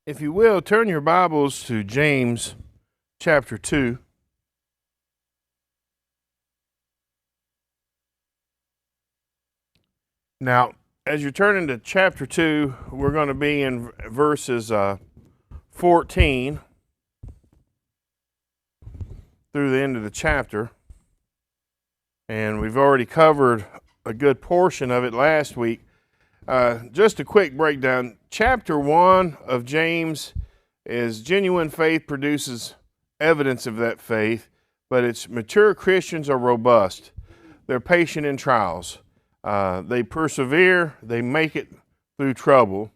If you will, turn your Bibles to James chapter 2. Now, as you're turning to chapter 2, we're going to be in verses 14 through the end of the chapter. And we've already covered a good portion of it last week. Just a quick breakdown. Chapter 1 of James is genuine faith produces evidence of that faith, but it's mature Christians are robust. They're patient in trials. They persevere. They make it through trouble.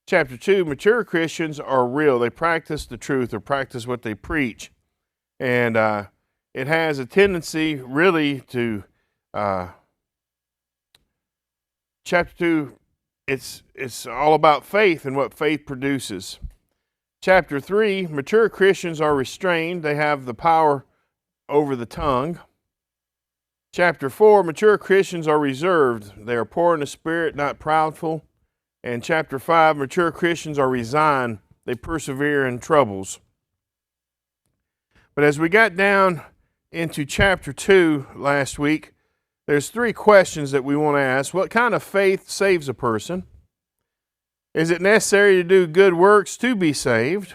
Chapter 2, mature Christians are real. They practice the truth or practice what they preach. And it has a tendency really to, chapter 2, it's all about faith and what faith produces. Chapter 3, mature Christians are restrained. They have the power over the tongue. Chapter 4, mature Christians are reserved. They are poor in the spirit, not proudful. And chapter 5, mature Christians are resigned. They persevere in troubles. But as we got down into chapter 2 last week, there's 3 questions that we want to ask. What kind of faith saves a person? Is it necessary to do good works to be saved?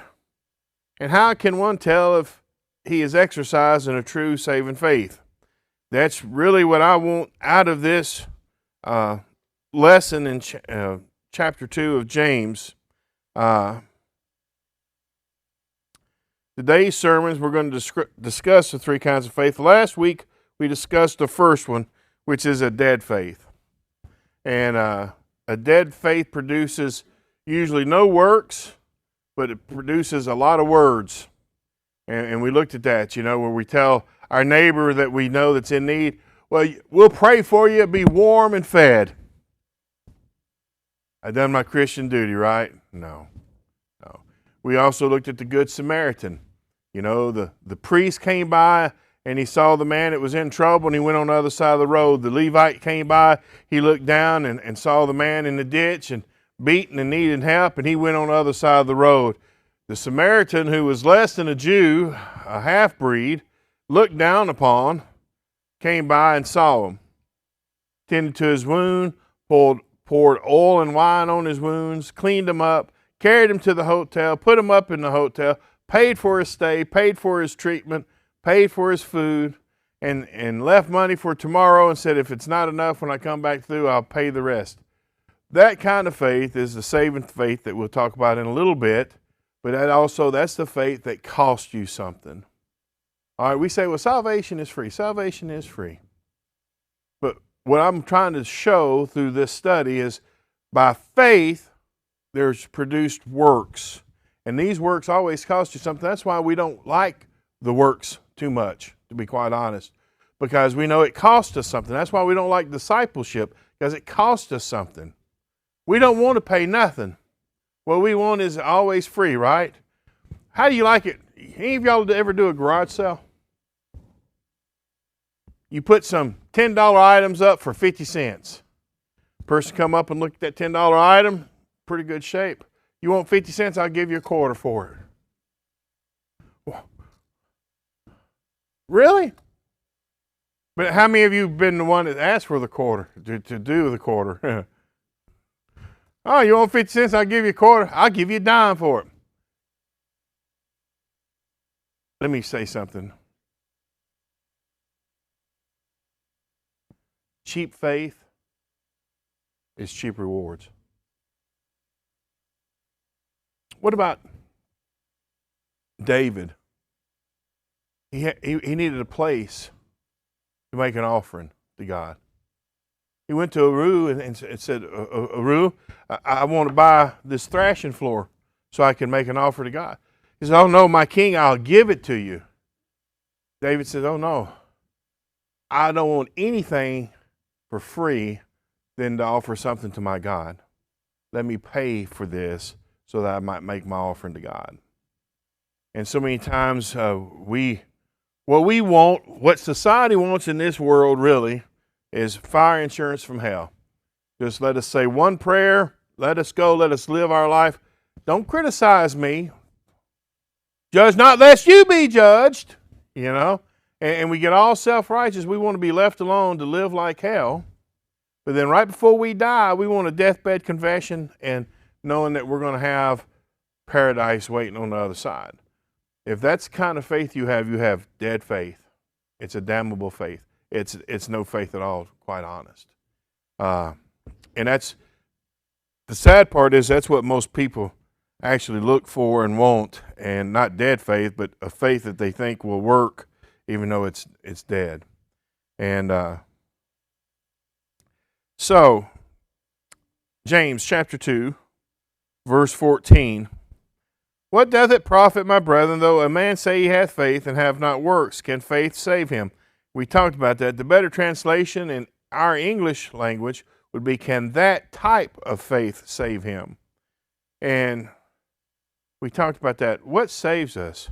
And how can one tell if he is exercising a true saving faith? That's really what I want out of this lesson in chapter 2 of James. Today's sermons, we're going to discuss the 3 kinds of faith. Last week, we discussed the first one, which is a dead faith. And a dead faith produces usually no works, but it produces a lot of words. And we looked at that, where we tell our neighbor that we know that's in need, well, we'll pray for you, be warm and fed. I done my Christian duty, right? No. We also looked at the Good Samaritan. The priest came by and he saw the man that was in trouble and he went on the other side of the road. The Levite came by, he looked down and saw the man in the ditch and beaten and needed help, and he went on the other side of the road. The Samaritan, who was less than a Jew, a half-breed, looked down upon, came by and saw him, tended to his wound, poured oil and wine on his wounds, cleaned him up, carried him to the hotel, put him up in the hotel, paid for his stay, paid for his treatment, paid for his food, and left money for tomorrow and said, if it's not enough when I come back through, I'll pay the rest. That kind of faith is the saving faith that we'll talk about in a little bit, but that's the faith that costs you something. All right, we say, well, salvation is free. Salvation is free. But what I'm trying to show through this study is by faith, there's produced works. And these works always cost you something. That's why we don't like the works too much, to be quite honest, because we know it costs us something. That's why we don't like discipleship, because it costs us something. We don't want to pay nothing. What we want is always free, right? How do you like it? Any of y'all ever do a garage sale? You put some $10 items up for 50 cents. Person come up and look at that $10 item, pretty good shape. You want 50 cents? I'll give you a quarter for it. Really? But how many of you have been the one that asked for the quarter, to do the quarter? Oh, you want 50 cents? I'll give you a quarter. I'll give you a dime for it. Let me say something. Cheap faith is cheap rewards. What about David? He needed a place to make an offering to God. He went to Aru and said, Aru, I want to buy this thrashing floor so I can make an offer to God. He said, oh no, my king, I'll give it to you. David said, oh no, I don't want anything for free than to offer something to my God. Let me pay for this so that I might make my offering to God. And so many times what society wants in this world really is fire insurance from hell. Just let us say one prayer, let us go, let us live our life. Don't criticize me. Judge not lest you be judged, you know. And we get all self-righteous. We want to be left alone to live like hell. But then right before we die, we want a deathbed confession and knowing that we're going to have paradise waiting on the other side. If that's the kind of faith you have dead faith. It's a damnable faith. It's no faith at all, quite honest. And that's the sad part is that's what most people actually look for and want, and not dead faith, but a faith that they think will work, even though it's dead. And so, James chapter 2, verse 14. What doth it profit, my brethren, though a man say he hath faith and have not works? Can faith save him? We talked about that. The better translation in our English language would be, can that type of faith save him? And we talked about that. What saves us?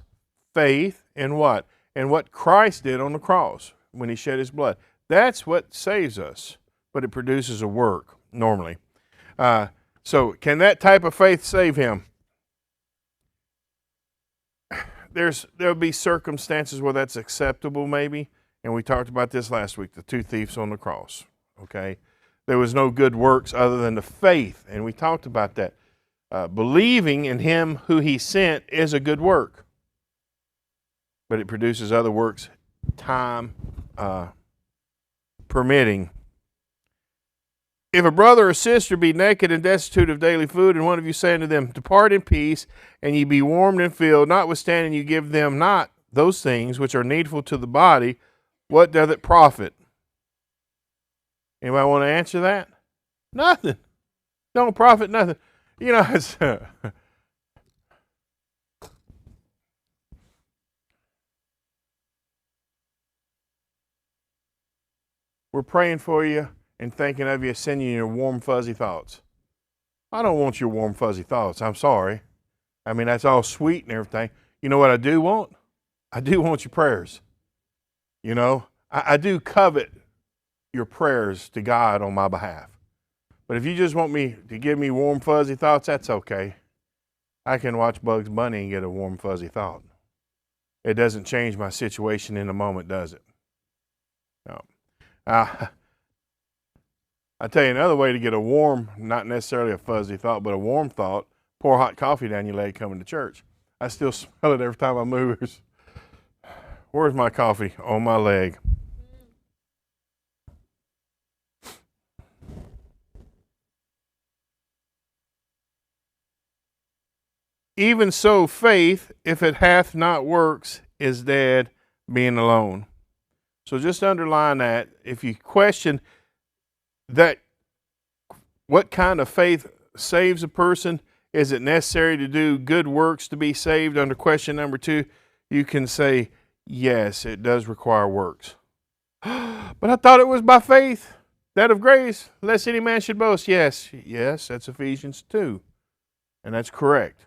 Faith in what? And what Christ did on the cross when he shed his blood. That's what saves us, but it produces a work normally. So can that type of faith save him? There'll be circumstances where that's acceptable maybe, and we talked about this last week, the two thieves on the cross, okay? There was no good works other than the faith, and we talked about that. Believing in him who he sent is a good work, but it produces other works, time permitting. If a brother or sister be naked and destitute of daily food, and one of you say unto them, depart in peace, and ye be warmed and filled, notwithstanding you give them not those things which are needful to the body, what doth it profit? Anybody want to answer that? Nothing. Don't profit nothing. You know, it's we're praying for you and thinking of you, sending you your warm, fuzzy thoughts. I don't want your warm, fuzzy thoughts. I'm sorry. I mean, that's all sweet and everything. You know what I do want? I do want your prayers. You know, I do covet your prayers to God on my behalf. But if you just want me to give me warm, fuzzy thoughts, that's okay. I can watch Bugs Bunny and get a warm, fuzzy thought. It doesn't change my situation in the moment, does it? No. I tell you another way to get a warm, not necessarily a fuzzy thought, but a warm thought, pour hot coffee down your leg coming to church. I still smell it every time I move. Where's my coffee? On my leg. Even so, faith, if it hath not works, is dead, being alone. So just underline that. If you question that, what kind of faith saves a person? Is it necessary to do good works to be saved? Under question number 2, you can say, yes, it does require works. But I thought it was by faith, that of grace, lest any man should boast. Yes, that's Ephesians 2, and that's correct.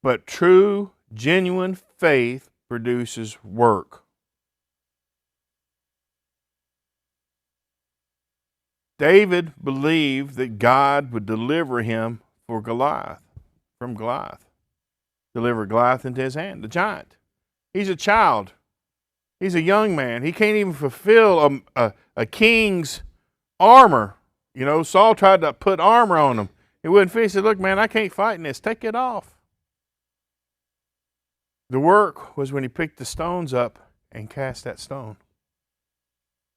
But true, genuine faith produces work. David believed that God would deliver him from Goliath. Deliver Goliath into his hand, the giant. He's a child. He's a young man. He can't even fulfill a king's armor. You know, Saul tried to put armor on him. He wouldn't fit. He said, look, man, I can't fight in this. Take it off. The work was when he picked the stones up and cast that stone.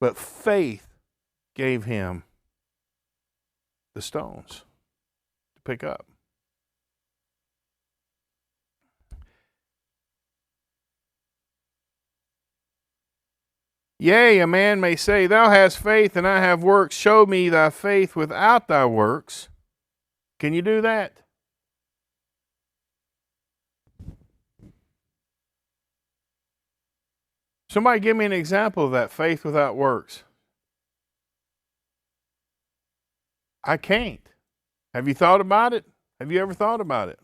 But faith gave him the stones to pick up. Yea, a man may say, thou hast faith and I have works. Show me thy faith without thy works. Can you do that? Somebody give me an example of that, faith without works. I can't. Have you thought about it? Have you ever thought about it?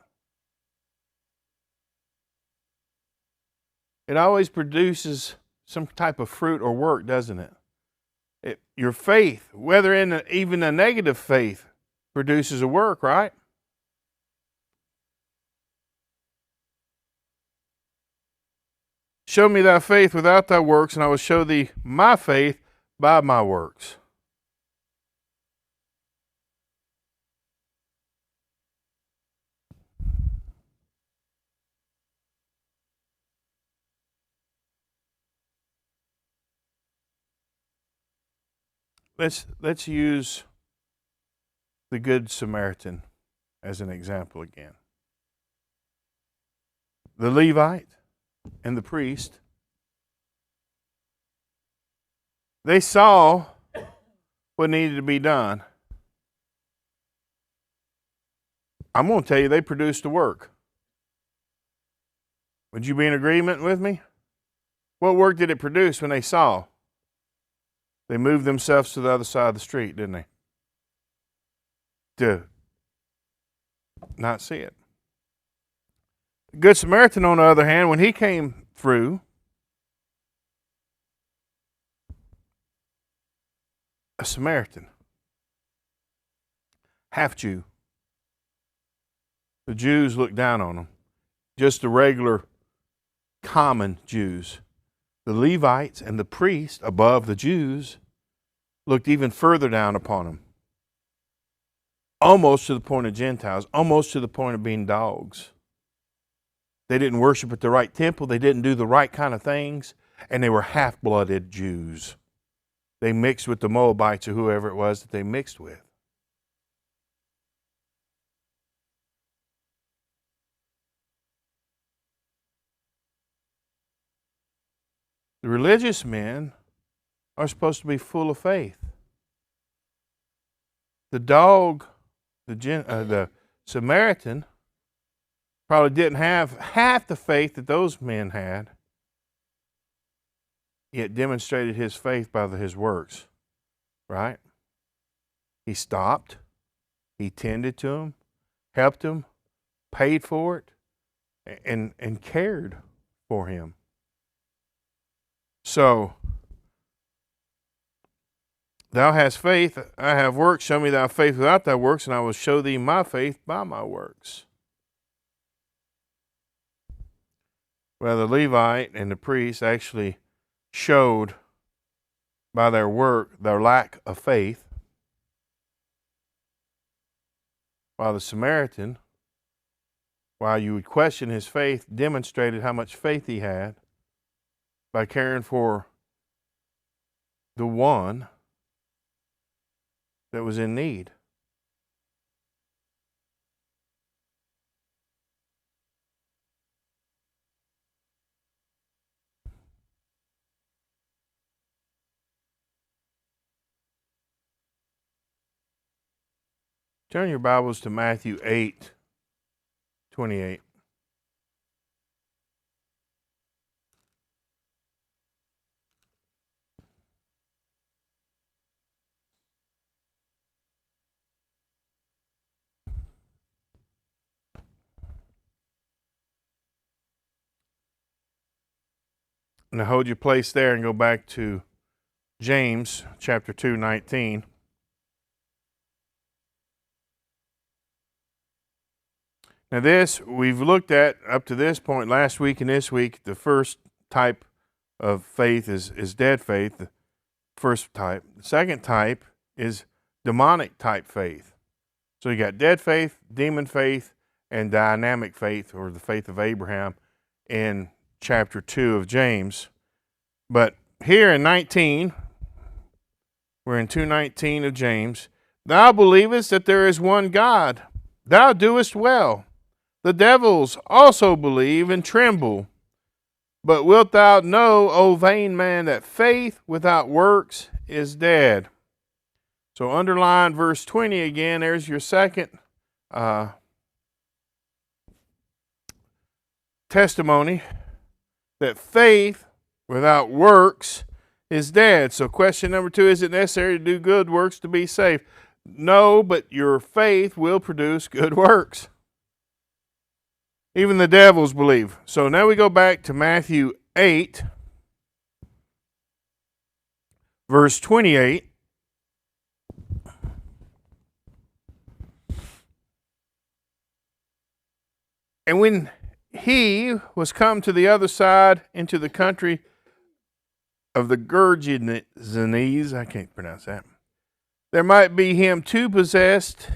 It always produces some type of fruit or work, doesn't it? Your faith, whether in even a negative faith, produces a work, right? show me thy faith without thy works, and I will show thee my faith by my works. Let's use the Good Samaritan as an example again. The Levite and the priest, they saw what needed to be done. I'm going to tell you, they produced the work. Would you be in agreement with me? What work did it produce when they saw? They moved themselves to the other side of the street, didn't they? To not see it. The Good Samaritan, on the other hand, when he came through, a Samaritan, half Jew. The Jews looked down on him, just the regular, common Jews. The Levites and the priests, above the Jews, looked even further down upon him, almost to the point of Gentiles, almost to the point of being dogs. They didn't worship at the right temple. They didn't do the right kind of things, and they were half-blooded Jews. They mixed with the Moabites or whoever it was that they mixed with. The religious men are supposed to be full of faith. The dog, the Samaritan, probably didn't have half the faith that those men had, yet demonstrated his faith by his works, right? He stopped, he tended to him, helped him, paid for it, and cared for him. So, thou hast faith, I have works, show me thy faith without thy works, and I will show thee my faith by my works. Well, the Levite and the priest actually showed by their work their lack of faith, while the Samaritan, while you would question his faith, demonstrated how much faith he had by caring for the one that was in need. Turn your Bibles to Matthew 8:28. Now hold your place there and go back to James chapter 2:19. Now this, we've looked at up to this point last week and this week. The first type of faith is dead faith, the first type. The second type is demonic type faith. So you got dead faith, demon faith, and dynamic faith, or the faith of Abraham in chapter 2 of James. But here in 19, we're in 2:19 of James. Thou believest that there is one God. Thou doest well. The devils also believe and tremble. But wilt thou know, O vain man, that faith without works is dead? So underline verse 20 again. There's your second testimony that faith without works is dead. So question number 2, is it necessary to do good works to be saved? No, but your faith will produce good works. Even the devils believe. So now we go back to Matthew 8, verse 28. And when he was come to the other side into the country of the Gergesenes. I can't pronounce that. There met him two possessed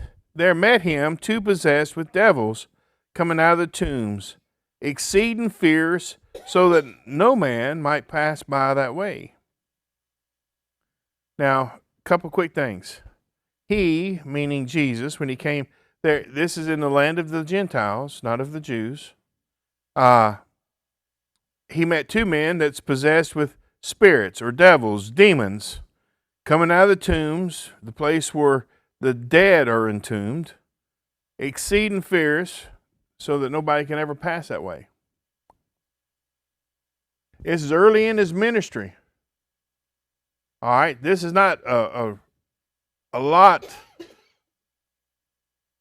with devils, coming out of the tombs, exceeding fierce, so that no man might pass by that way. Now, a couple quick things. He, meaning Jesus, when he came there, this is in the land of the Gentiles, not of the Jews. He met two men that's possessed with spirits or devils, demons, coming out of the tombs, the place where the dead are entombed, exceeding fierce, so that nobody can ever pass that way. This is early in his ministry. All right, this is not a lot.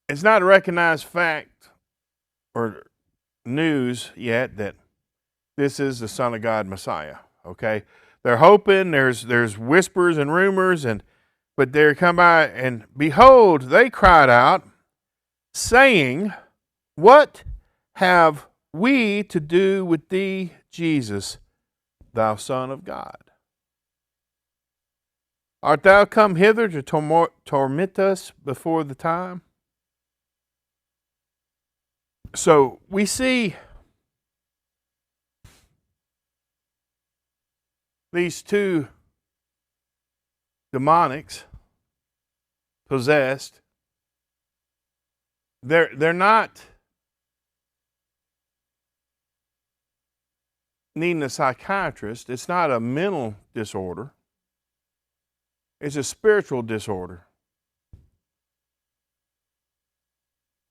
It's not a recognized fact or news yet that this is the Son of God Messiah. Okay, they're hoping. There's whispers and rumors, but they come by, and behold, they cried out, saying, "What have we to do with thee, Jesus, thou Son of God? Art thou come hither to torment us before the time?" So we see these two demonics possessed. They're not needing a psychiatrist. It's not a mental disorder. It's a spiritual disorder.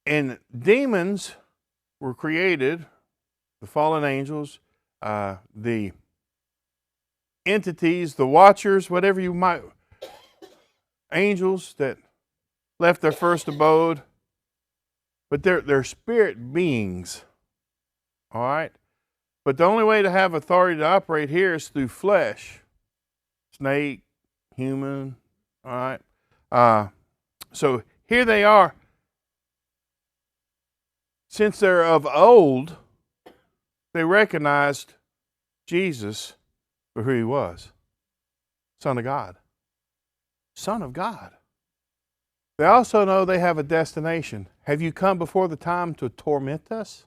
And demons were created, the fallen angels, the entities, the watchers, whatever you might, angels that left their first abode, but they're spirit beings, all right? But the only way to have authority to operate here is through flesh, snake, human, all right? So here they are. Since they're of old, they recognized Jesus for who he was. Son of God. Son of God. They also know they have a destination. Have you come before the time to torment us?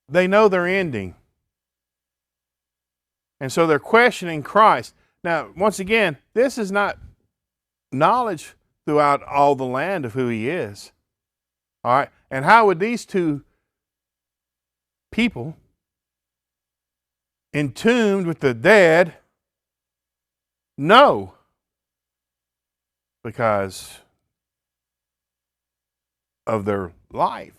They know their ending. And so they're questioning Christ. Now, once again, this is not knowledge throughout all the land of who he is. All right? And how would these two people, entombed with the dead, know? Because of their life.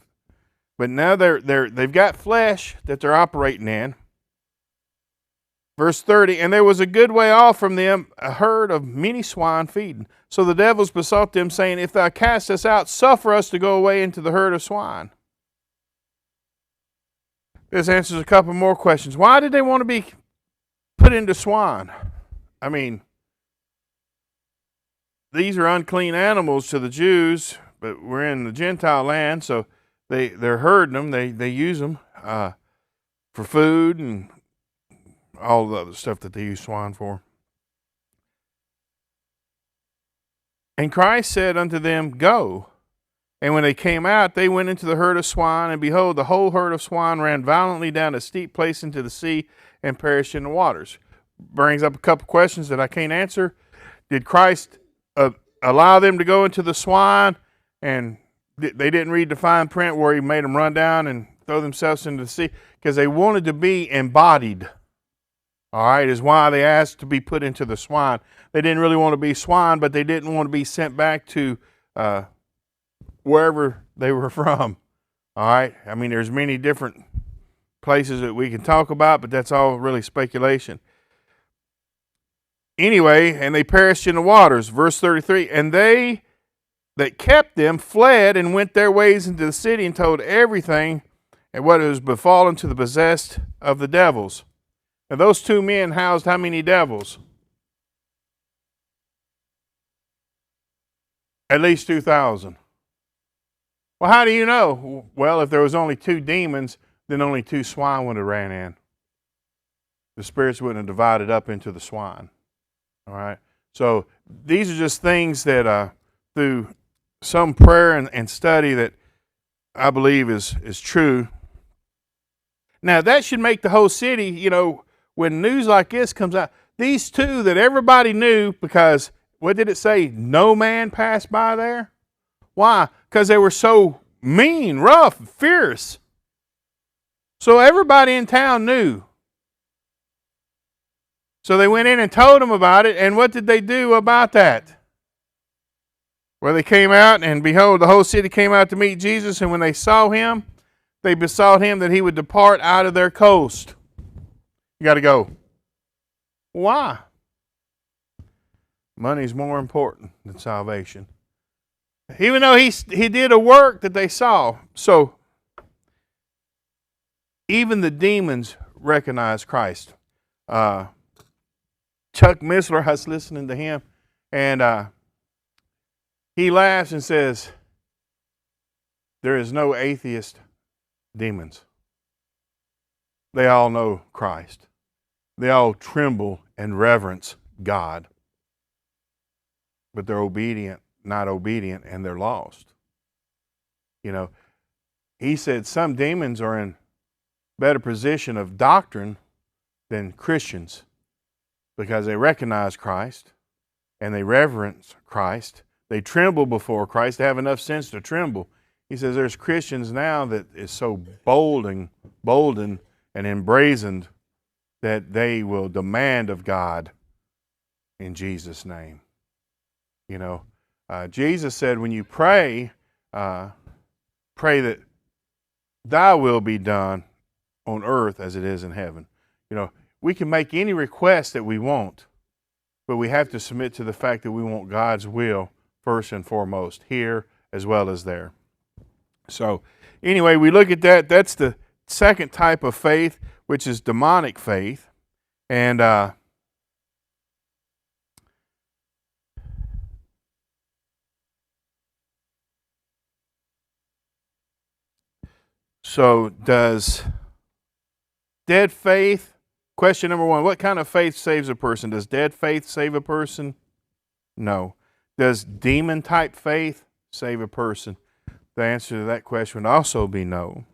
But now they've got flesh that they're operating in. Verse 30, and there was a good way off from them a herd of many swine feeding. So the devils besought them, saying, if thou cast us out, suffer us to go away into the herd of swine. This answers a couple more questions. Why did they want to be put into swine? I mean, these are unclean animals to the Jews, but we're in the Gentile land, so they're herding them. They use them for food and all the other stuff that they use swine for. And Christ said unto them, go. And when they came out, they went into the herd of swine, and behold, the whole herd of swine ran violently down a steep place into the sea and perished in the waters. Brings up a couple questions that I can't answer. Did Christ allow them to go into the swine, and they didn't read the fine print where he made them run down and throw themselves into the sea? Because they wanted to be embodied. All right, is why they asked to be put into the swine. They didn't really want to be swine, but they didn't want to be sent back to wherever they were from. All right, I mean, there's many different places that we can talk about, but that's all really speculation. Anyway, and they perished in the waters. Verse 33, and they that kept them fled and went their ways into the city and told everything and what was befallen to the possessed of the devils. Now, those two men housed how many devils? At least 2,000. Well, how do you know? Well, if there was only 2 demons, then only 2 swine would have ran in. The spirits wouldn't have divided up into the swine. All right. So these are just things that through some prayer and study that I believe is true. Now that should make the whole city, when news like this comes out, these 2 that everybody knew, because what did it say? No man passed by there. Why? Because they were so mean, rough, fierce. So everybody in town knew. So they went in and told them about it, and what did they do about that? Well, they came out, and behold, the whole city came out to meet Jesus, and when they saw him, they besought him that he would depart out of their coast. You got to go. Why? Money's more important than salvation. Even though he did a work that they saw. So, even the demons recognize Christ. Chuck Missler, I was listening to him, and he laughs and says, there is no atheist demons. They all know Christ. They all tremble and reverence God. But they're not obedient, and they're lost. He said some demons are in better position of doctrine than Christians because they recognize Christ and they reverence Christ. They tremble before Christ. They have enough sense to tremble. He says there's Christians now that is so boldened and embrazened that they will demand of God in Jesus' name. Jesus said when you pray, pray that thy will be done on earth as it is in heaven. We can make any request that we want, but we have to submit to the fact that we want God's will first and foremost, here as well as there. So anyway, we look at that. That's the second type of faith, which is demonic faith. And so does dead faith, question number 1, what kind of faith saves a person? Does dead faith save a person? No. Does demon type faith save a person? The answer to that question would also be no.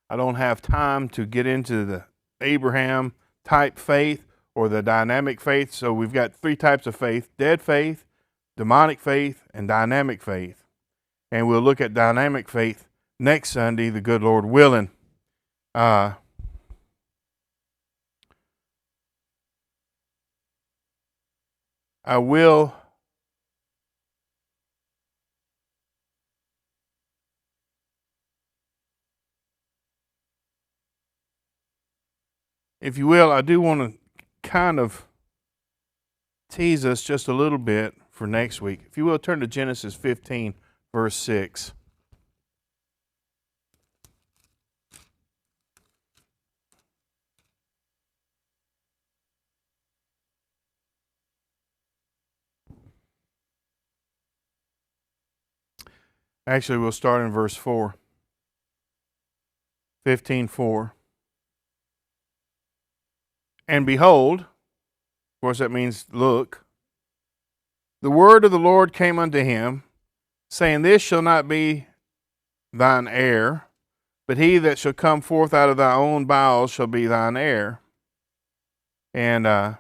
I don't have time to get into the Abraham type faith or the dynamic faith. So we've got 3 types of faith: dead faith, demonic faith, and dynamic faith. And we'll look at dynamic faith next Sunday, the good Lord willing. I will if you will, I do want to kind of tease us just a little bit for next week. If you will, turn to Genesis 15, verse 6. Actually, we'll start in verse 4. 15:4. And behold, of course that means look, the word of the Lord came unto him, saying, this shall not be thine heir, but he that shall come forth out of thy own bowels shall be thine heir. And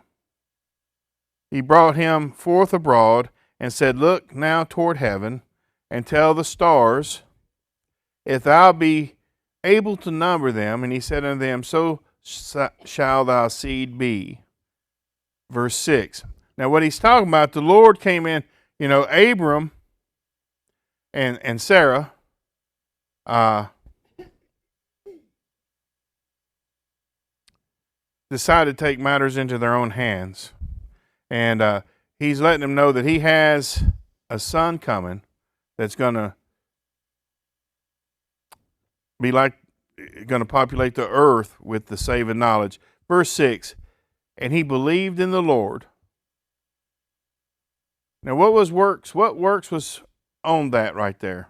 he brought him forth abroad, and said, look now toward heaven, and tell the stars, if thou be able to number them. And he said unto them, so shall thy seed be. Verse 6. Now what he's talking about, the Lord came in, Abram and Sarah, decided to take matters into their own hands. And he's letting them know that he has a son coming that's going to be going to populate the earth with the saving knowledge. Verse 6, and he believed in the Lord. Now what was works? What works was on that right there?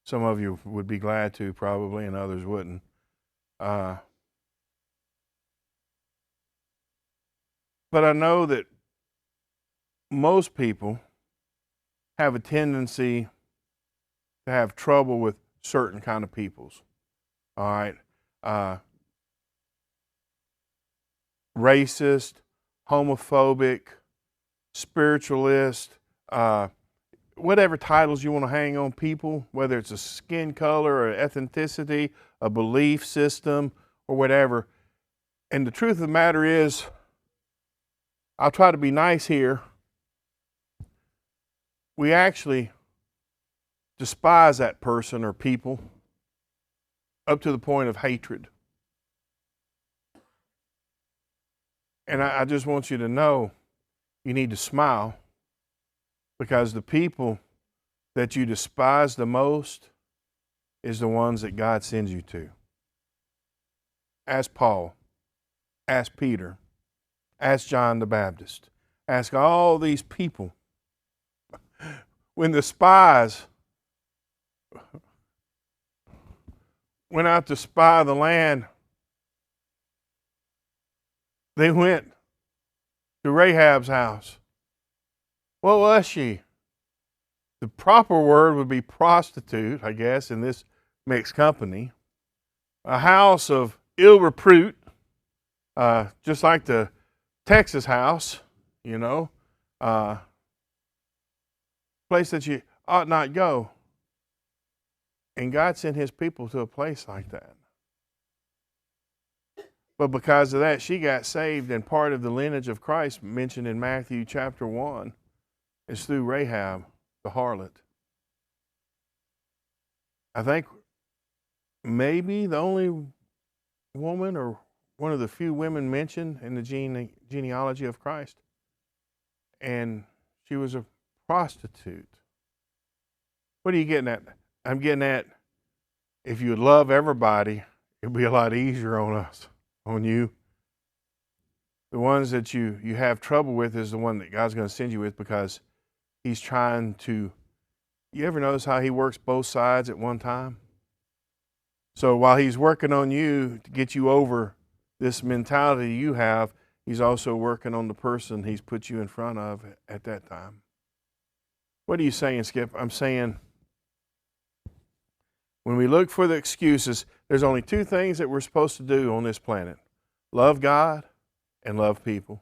Some of you would be glad to, probably, and others wouldn't. But I know that most people have a tendency to have trouble with certain kind of peoples. All right. Racist, homophobic, spiritualist, whatever titles you want to hang on people, whether it's a skin color or ethnicity, a belief system, or whatever. And the truth of the matter is, I'll try to be nice here. We actually despise that person or people up to the point of hatred. And I just want you to know you need to smile, because the people that you despise the most is the ones that God sends you to. Ask Paul, ask Peter, ask John the Baptist, ask all these people. When the spies went out to spy the land, they went to Rahab's house. What was she? The proper word would be prostitute, I guess, in this mixed company. A house of ill repute, just like the Texas house, you know, place that you ought not go. And God sent his people to a place like that. But because of that, she got saved, and part of the lineage of Christ mentioned in Matthew chapter 1 is through Rahab, the harlot. I think maybe the only woman or one of the few women mentioned in the genealogy of Christ. And she was a prostitute. What are you getting at? I'm getting at, if you would love everybody, it'd be a lot easier on us, on you. The ones that you have trouble with is the one that God's going to send you with, because he's trying to, you ever notice how he works both sides at one time? So while he's working on you to get you over this mentality you have, he's also working on the person he's put you in front of at that time. What are you saying, Skip? I'm saying, when we look for the excuses, there's only two things that we're supposed to do on this planet: love God and love people.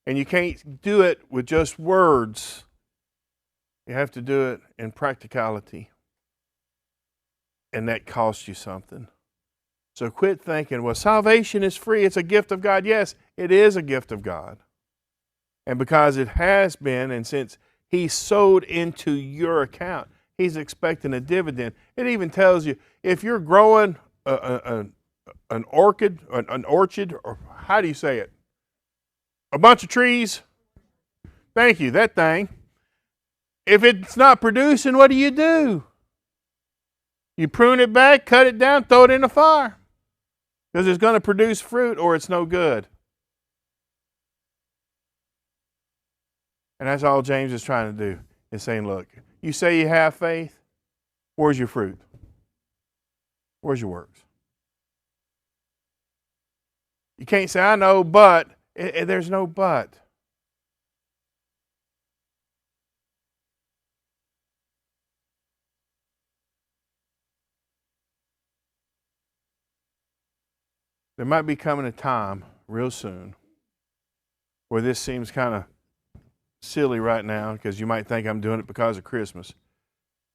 And you can't do it with just words. You have to do it in practicality. And that costs you something. So quit thinking, well, salvation is free. It's a gift of God. Yes, it is a gift of God. And because it has been, and since he sowed into your account, he's expecting a dividend. It even tells you, if you're growing an orchard, or how do you say it? A bunch of trees. Thank you, that thing. If it's not producing, what do? You prune it back, cut it down, throw it in the fire. Because it's going to produce fruit, or it's no good. And that's all James is trying to do, is saying, look, you say you have faith, where's your fruit? Where's your works? You can't say, I know, but. There's no but. There might be coming a time real soon where this seems kind of silly right now, because you might think I'm doing it because of Christmas.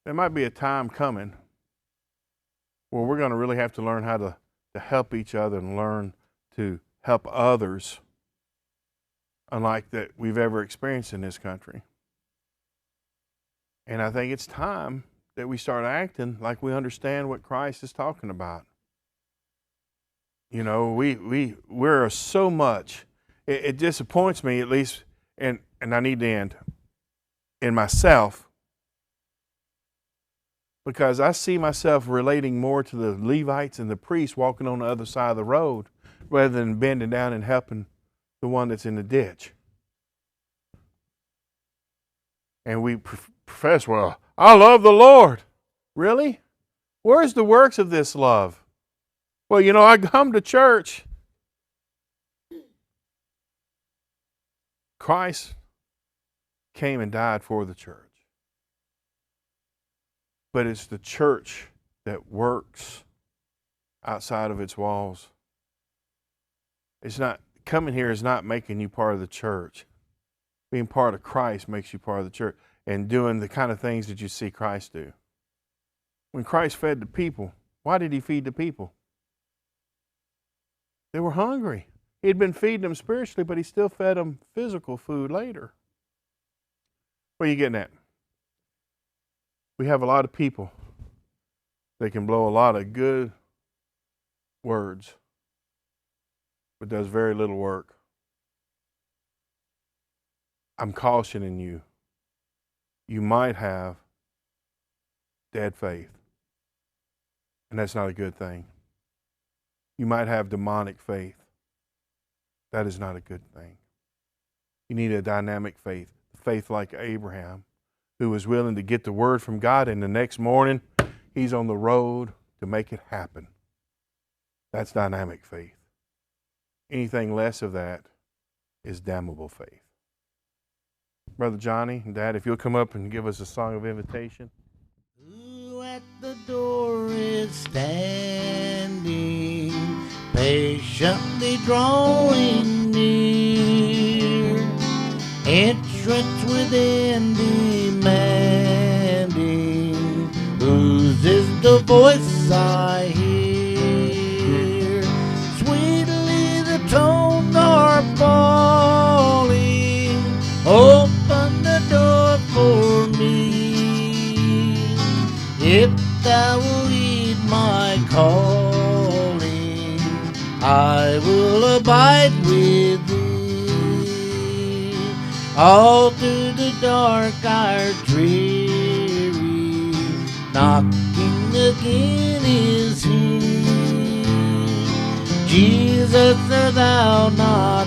There might be a time coming where we're going to really have to learn how to help each other and learn to help others, unlike that we've ever experienced in this country. And I think it's time that we start acting like we understand what Christ is talking about. You know, we're so much. It disappoints me, at least, and I need to end, in myself, because I see myself relating more to the Levites and the priests walking on the other side of the road rather than bending down and helping the one that's in the ditch. And we profess, well, I love the Lord. Really? Where's the works of this love? Well, I come to church. Christ came and died for the church. But it's the church that works outside of its walls. It's not coming here is not making you part of the church. Being part of Christ makes you part of the church and doing the kind of things that you see Christ do. When Christ fed the people, why did he feed the people? They were hungry. He had been feeding them spiritually, but he still fed them physical food later. What are you getting at? We have a lot of people that can blow a lot of good words, but does very little work. I'm cautioning you. You might have dead faith, and that's not a good thing. You might have demonic faith. That is not a good thing. You need a dynamic faith, faith like Abraham, who was willing to get the word from God, and the next morning he's on the road to make it happen. That's dynamic faith. Anything less of that is damnable faith. Brother Johnny and Dad, if you'll come up and give us a song of invitation. Who at the door is standing, patiently drawing near, entrance within demanding, whose is the voice I hear? Sweetly the tones are falling, open the door for me. If thou will heed my calling, I will abide with thee. All through the dark hour dreary, knocking again is he. Jesus, art thou not